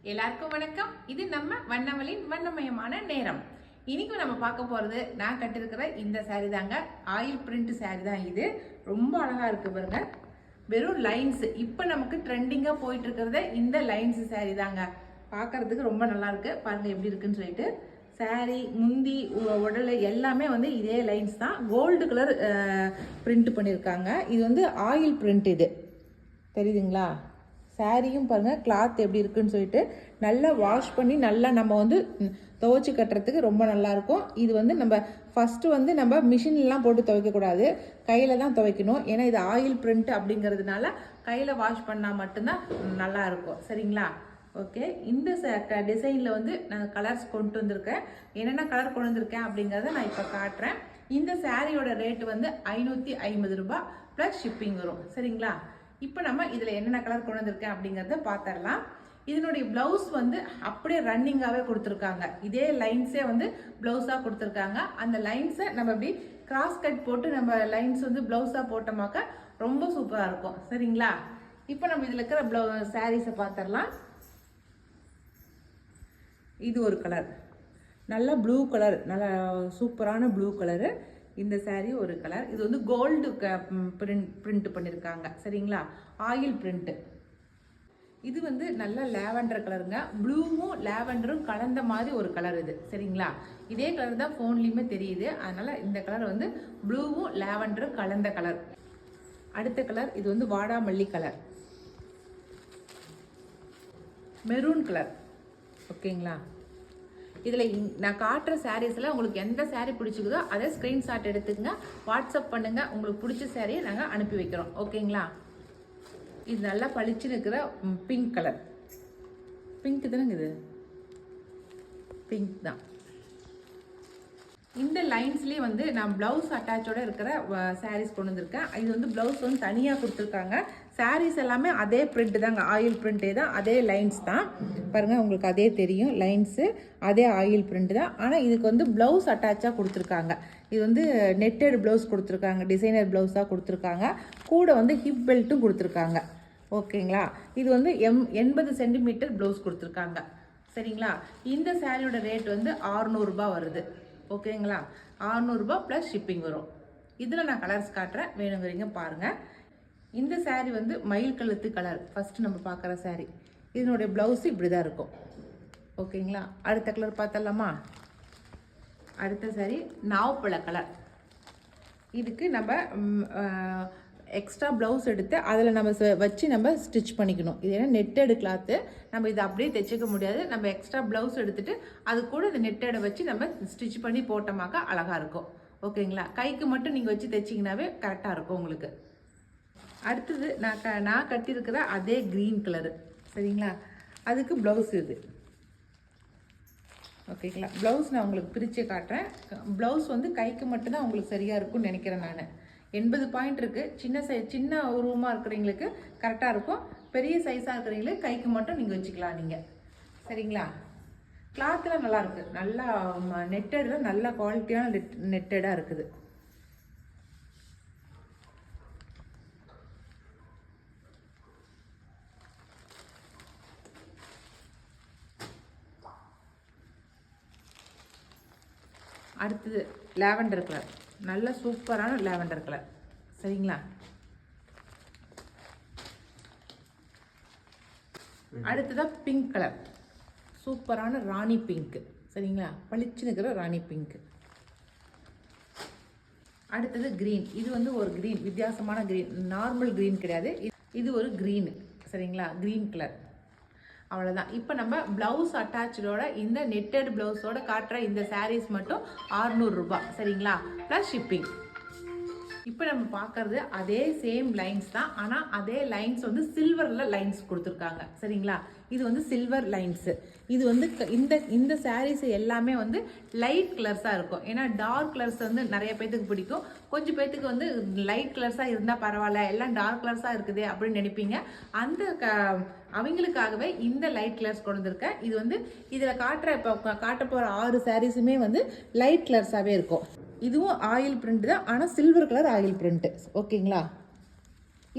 எல்லாருக்கும் வணக்கம். இது நம்ம வண்ணமலின் வண்ணமயமான நேரம். இன்னைக்கு நம்ம பார்க்க போறது நான் கட்டிருக்கிற இந்த சாரி தாங்க. ஆயில் பிரிண்ட் சாரி தான் இது. ரொம்ப அழகா இருக்கு பாருங்க. வெறும் லைன்ஸ் இப்ப நமக்கு ட்ரெண்டிங்கா போயிட்டு இருக்கிறத இந்த லைன்ஸ் சாரி தாங்க. பார்க்கறதுக்கு ரொம்ப நல்லா இருக்கு. பாருங்க எப்படி இருக்குன்னு சொல்லிட்டு. சாரி முந்தி உடல் எல்லாமே வந்து இதே லைன்ஸ் தான். கோல்டு கலர் பிரிண்ட் பண்ணியிருக்காங்க. இது வந்து ஆயில் பிரிண்ட். இது தெரியுதுங்களா? சாரியும் பாருங்கள் கிளாத் எப்படி இருக்குன்னு சொல்லிட்டு நல்லா வாஷ் பண்ணி நல்லா நம்ம வந்து துவைச்சி கட்டுறதுக்கு ரொம்ப நல்லாயிருக்கும். இது வந்து நம்ம ஃபஸ்ட்டு வந்து நம்ம மிஷின்லாம் போட்டு துவைக்கக்கூடாது, கையில் தான் துவைக்கணும். ஏன்னா இது ஆயில் பிரிண்ட் அப்படிங்கிறதுனால கையில் வாஷ் பண்ணால் மட்டும்தான் நல்லா இருக்கும். சரிங்களா? ஓகே, இந்த டிசைனில் வந்து நான் கலர்ஸ் கொண்டு வந்திருக்கேன். என்னென்ன கலர் கொண்டு வந்திருக்கேன் அப்படிங்கிறத நான் இப்போ காட்டுறேன். இந்த சாரியோட ரேட்டு வந்து 550 ரூபாய் ப்ளஸ் ஷிப்பிங் வரும். சரிங்களா? இப்போ நம்ம இதில் என்னென்ன கலர் கொண்டு வந்திருக்கேன் அப்படிங்கிறத பார்த்துடலாம். இதனுடைய ப்ளவுஸ் வந்து அப்படியே ரன்னிங்காகவே கொடுத்துருக்காங்க. இதே லைன்ஸே வந்து ப்ளவுஸாக கொடுத்துருக்காங்க. அந்த லைன்ஸை நம்ம இப்படி கிராஸ் கட் போட்டு நம்ம லைன்ஸ் வந்து ப்ளவுஸாக போட்டோமாக்க ரொம்ப சூப்பராக இருக்கும். சரிங்களா? இப்போ நம்ம இதில் இருக்கிற சாரீஸை பார்த்துடலாம். இது ஒரு கலர், நல்ல ப்ளூ கலர், நல்ல சூப்பரான ப்ளூ கலரு. இந்த சாரீ ஒரு கலர். இது வந்து கோல்டு பிரிண்ட் பண்ணியிருக்காங்க. சரிங்களா? Oil print. இது வந்து நல்ல லேவண்டர் கலருங்க. ப்ளூவும் லேவண்டரும் கலந்த மாதிரி ஒரு கலர் இது. சரிங்களா? இதே கலர் தான் ஃபோன்லேயுமே தெரியுது. அதனால இந்த கலர் வந்து ப்ளூவும் லேவண்டரும் கலந்த கலர். அடுத்த கலர் இது வந்து வாடாமல்லி கலர், மெரூன் கலர். ஓகேங்களா? இதில் நான் காட்டுற சாரீஸில் உங்களுக்கு எந்த சாரீ பிடிச்சிக்குதோ அதை ஸ்க்ரீன்ஷாட் எடுத்துக்கங்க, வாட்ஸ்அப் பண்ணுங்கள். உங்களுக்கு பிடிச்ச சாரியை நாங்கள் அனுப்பி வைக்கிறோம். ஓகேங்களா? இது நல்லா பளிச்சுன்னு இருக்கிற பிங்க் கலர். பிங்க் தானேங்க? இது பிங்க் தான். இந்த லைன்ஸ்லேயே வந்து நான் ப்ளவுஸ் அட்டாச்சோட இருக்கிற சாரீஸ் கொண்டு வந்திருக்கேன். இது வந்து ப்ளவுஸ் வந்து தனியாக கொடுத்துருக்காங்க. சாரீஸ் எல்லாமே அதே பிரிண்ட் தாங்க, ஆயில் பிரிண்டே தான், அதே லைன்ஸ் தான். பாருங்கள், உங்களுக்கு அதே தெரியும், லைன்ஸு அதே ஆயில் பிரிண்ட் தான். ஆனால் இதுக்கு வந்து ப்ளவுஸ் அட்டாச்சாக கொடுத்துருக்காங்க. இது வந்து நெட்டட் ப்ளவுஸ் கொடுத்துருக்காங்க, டிசைனர் ப்ளவுஸாக கொடுத்துருக்காங்க. கூட வந்து ஹிப் பெல்ட்டும் கொடுத்துருக்காங்க. ஓகேங்களா? இது வந்து 80 சென்டிமீட்டர் ப்ளவுஸ் கொடுத்துருக்காங்க. சரிங்களா? இந்த சாரியோட ரேட் வந்து 600 ரூபாய் வருது. ஓகேங்களா? 600 ரூபாய் ப்ளஸ் ஷிப்பிங் வரும். இதில் நான் கலர்ஸ் காட்டுறேன், வேணுங்கிறீங்க பாருங்கள். இந்த சாரீ வந்து மயில் கழுத்து கலர். ஃபஸ்ட்டு நம்ம பார்க்குற சாரீ. இதனுடைய ப்ளவுஸு இப்படி தான் இருக்கும். ஓகேங்களா? அடுத்த கலர் பார்த்தலாமா? அடுத்த சாரீ நாவப்பழ கலர். இதுக்கு நம்ம எக்ஸ்ட்ரா ப்ளவுஸ் எடுத்து அதில் நம்ம வச்சு நம்ம ஸ்டிச் பண்ணிக்கணும். இது ஏன்னா நெட்டடு கிளாத்து, நம்ம இதை அப்படியே தைச்சிக்க முடியாது. நம்ம எக்ஸ்ட்ரா ப்ளவுஸ் எடுத்துகிட்டு அது கூட இந்த நெட்டடை வச்சு நம்ம ஸ்டிச் பண்ணி போட்டோமாக்கா அழகாக இருக்கும். ஓகேங்களா? கைக்கு மட்டும் நீங்கள் வச்சு தைச்சிங்கனாவே கரெக்டாக இருக்கும் உங்களுக்கு. அடுத்தது நான் கட்டியிருக்கிற அதே க்ரீன் கலரு. சரிங்களா? அதுக்கு ப்ளவுஸ் இது. ஓகேங்களா? ப்ளவுஸ் நான் உங்களுக்கு பிரித்து காட்டுறேன். ப்ளவுஸ் வந்து கைக்கு மட்டும்தான் உங்களுக்கு சரியாக இருக்கும்னு நினைக்கிறேன். நான் 80 பாயிண்ட் இருக்குது. சின்ன ரூமாக இருக்கிறவங்களுக்கு கரெக்டாக இருக்கும். பெரிய சைஸாக இருக்கிறவங்களுக்கு கைக்கு மட்டும் நீங்கள் வச்சுக்கலாம் நீங்கள். சரிங்களா? கிளாத்லாம் நல்லாயிருக்கு. நல்லா நெட்டடில் நல்ல குவாலிட்டியான நெட்டடாக இருக்குது. அடுத்தது லாவெண்டர் கலர், நல்ல சூப்பரான லாவெண்டர் கலர். சரிங்களா? அடுத்ததாக பிங்க் கலர், சூப்பரான ராணி பிங்க். சரிங்களா? பளிச்சுன்னு இருக்கிற ராணி பிங்க். அடுத்தது க்ரீன். இது வந்து ஒரு க்ரீன், வித்தியாசமான க்ரீன், நார்மல் க்ரீன் கிடையாது. இது ஒரு க்ரீனு. சரிங்களா? Green colour. அவ்வளோதான். இப்போ நம்ம ப்ளவுஸ் அட்டாச்சோட இந்த நெட்டட் ப்ளவுஸோட காட்டுற இந்த சாரீஸ் மட்டும் 600 ரூபாய். சரிங்களா? Plus shipping. இப்போ நம்ம பார்க்கறது அதே சேம் லைன்ஸ் தான். ஆனால் அதே லைன்ஸ் வந்து சில்வரில் லைன்ஸ் கொடுத்துருக்காங்க. சரிங்களா? இது வந்து சில்வர் லைன்ஸு. இது வந்து இந்த சாரீஸ் எல்லாமே வந்து லைட் கலர்ஸாக இருக்கும். ஏன்னா டார்க் கலர்ஸ் வந்து நிறைய பேத்துக்கு பிடிக்கும். கொஞ்சம் பேத்துக்கு வந்து லைட் கலர்ஸாக இருந்தால் பரவாயில்ல, எல்லாம் டார்க் கலர்ஸாக இருக்குது அப்படின்னு நினைப்பீங்க. அவங்களுக்காகவே இந்த லைட் கலர்ஸ் கொண்டு வந்திருக்கேன். இது வந்து இதில் இப்போ காட்ட போகிற 6 சாரீஸுமே வந்து லைட் கலர்ஸாகவே இருக்கும். இதுவும் ஆயில் பிரிண்ட் தான், ஆனால் சில்வர் கலர் ஆயில் பிரிண்ட்டு. ஓகேங்களா?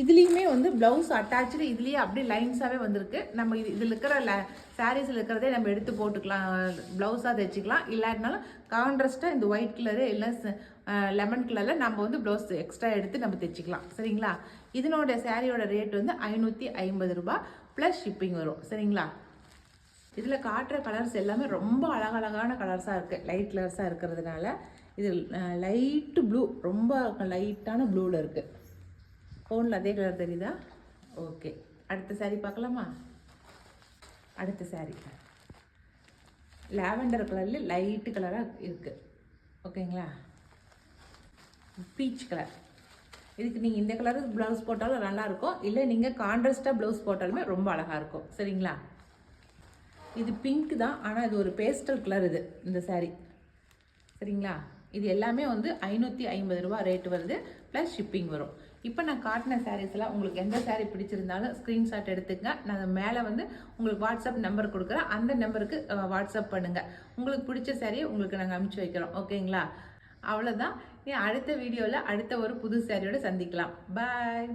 இதுலேயுமே வந்து ப்ளவுஸ் அட்டாச்சு இதுலேயே அப்படியே லைன்ஸாகவே வந்திருக்கு. நம்ம இதில் இருக்கிற சாரீஸில் இருக்கிறதே நம்ம எடுத்து போட்டுக்கலாம், ப்ளவுஸாக தைச்சிக்கலாம். இல்லாட்டினாலும் கான்ட்ராஸ்ட்டாக இந்த ஒயிட் கலரு இல்லை லெமன் கலரில் நம்ம வந்து ப்ளவுஸ் எக்ஸ்ட்ரா எடுத்து நம்ம தைச்சிக்கலாம். சரிங்களா? இதனோட சாரியோட ரேட் வந்து 550 ரூபா ப்ளஸ் ஷிப்பிங் வரும். சரிங்களா? இதில் காட்டுற கலர்ஸ் எல்லாமே ரொம்ப அழகழகான கலர்ஸாக இருக்குது, லைட் கலர்ஸாக இருக்கிறதுனால. இது லைட்டு ப்ளூ, ரொம்ப லைட்டான ப்ளூவில் இருக்குது. ஃபோனில் அதே கலர் தெரியுதா? ஓகே, அடுத்த சாரீ பார்க்கலாமா? அடுத்த சாரீ லாவெண்டர் கலரில் லைட்டு கலராக இருக்குது. ஓகேங்களா? Peach colour. இதுக்கு நீங்கள் இந்த கலர் ப்ளவுஸ் போட்டாலும் நல்லாயிருக்கும், இல்லை நீங்கள் கான்ட்ராஸ்ட்டாக ப்ளவுஸ் போட்டாலுமே ரொம்ப அழகாக இருக்கும். சரிங்களா? இது பிங்க் தான், ஆனால் இது ஒரு பேஸ்டல் கலர் இது இந்த சாரீ. சரிங்களா? இது எல்லாமே வந்து 550 ரூபா ரேட் வருது, ப்ளஸ் ஷிப்பிங் வரும். இப்போ நான் காட்டின சாரீஸ்லாம் உங்களுக்கு எந்த சாரீ பிடிச்சிருந்தாலும் ஸ்க்ரீன்ஷாட் எடுத்துக்கங்க. நான் மேலே வந்து உங்களுக்கு வாட்ஸ்அப் நம்பர் கொடுக்குறேன், அந்த நம்பருக்கு வாட்ஸ்அப் பண்ணுங்கள். உங்களுக்கு பிடிச்ச சாரியை உங்களுக்கு நாங்கள் அனுப்பிச்சி வைக்கிறோம். ஓகேங்களா? அவ்வளோதான். அடுத்த வீடியோவில் அடுத்த ஒரு புது சாரியோடு சந்திக்கலாம். பாய்.